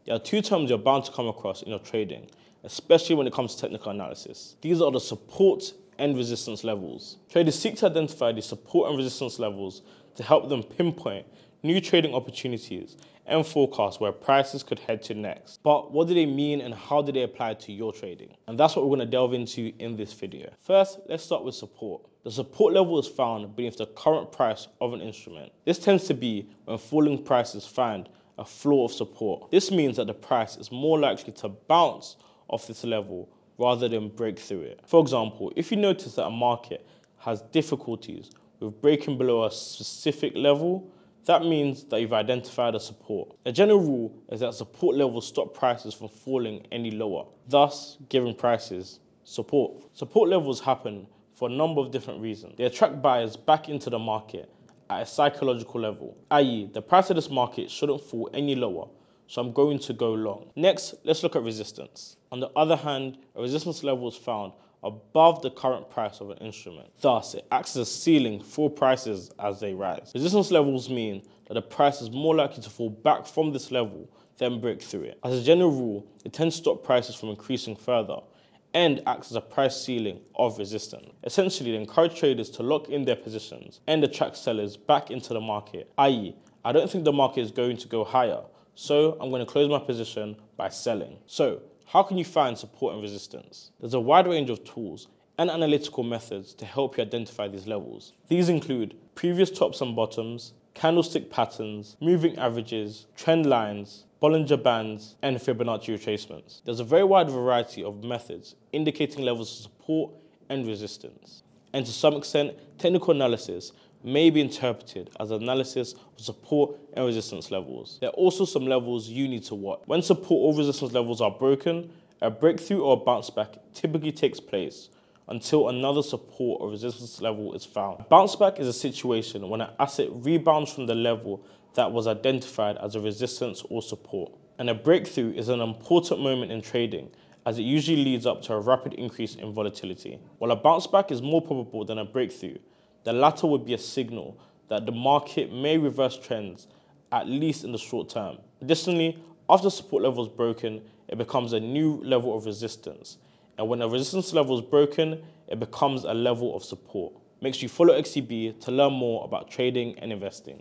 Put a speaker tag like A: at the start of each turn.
A: There are two terms you're bound to come across in your trading, especially when it comes to technical analysis. These are the support and resistance levels. Traders seek to identify the support and resistance levels to help them pinpoint new trading opportunities and forecast where prices could head to next. But what do they mean and how do they apply to your trading? And that's what we're going to delve into in this video. First, let's start with support. The support level is found beneath the current price of an instrument. This tends to be when falling prices find a floor of support. This means that the price is more likely to bounce off this level rather than break through it. For example, if you notice that a market has difficulties with breaking below a specific level, that means that you've identified a support. A general rule is that support levels stop prices from falling any lower, thus giving prices support. Support levels happen for a number of different reasons. They attract buyers back into the market at a psychological level, i.e. the price of this market shouldn't fall any lower, so I'm going to go long. Next, let's look at resistance. On the other hand, a resistance level is found above the current price of an instrument. Thus, it acts as a ceiling for prices as they rise. Resistance levels mean that the price is more likely to fall back from this level than break through it. As a general rule, it tends to stop prices from increasing further and acts as a price ceiling of resistance. Essentially, they encourage traders to lock in their positions and attract sellers back into the market, i.e., I don't think the market is going to go higher, so I'm going to close my position by selling. So, how can you find support and resistance? There's a wide range of tools and analytical methods to help you identify these levels. These include previous tops and bottoms, candlestick patterns, moving averages, trend lines, Bollinger Bands, and Fibonacci retracements. There's a very wide variety of methods indicating levels of support and resistance. And to some extent, technical analysis may be interpreted as analysis of support and resistance levels. There are also some levels you need to watch. When support or resistance levels are broken, a breakthrough or a bounce back typically takes place until another support or resistance level is found. A bounce back is a situation when an asset rebounds from the level that was identified as a resistance or support. And a breakthrough is an important moment in trading, as it usually leads up to a rapid increase in volatility. While a bounce back is more probable than a breakthrough, the latter would be a signal that the market may reverse trends, at least in the short term. Additionally, after support level is broken, it becomes a new level of resistance. And when a resistance level is broken, it becomes a level of support. Make sure you follow XCB to learn more about trading and investing.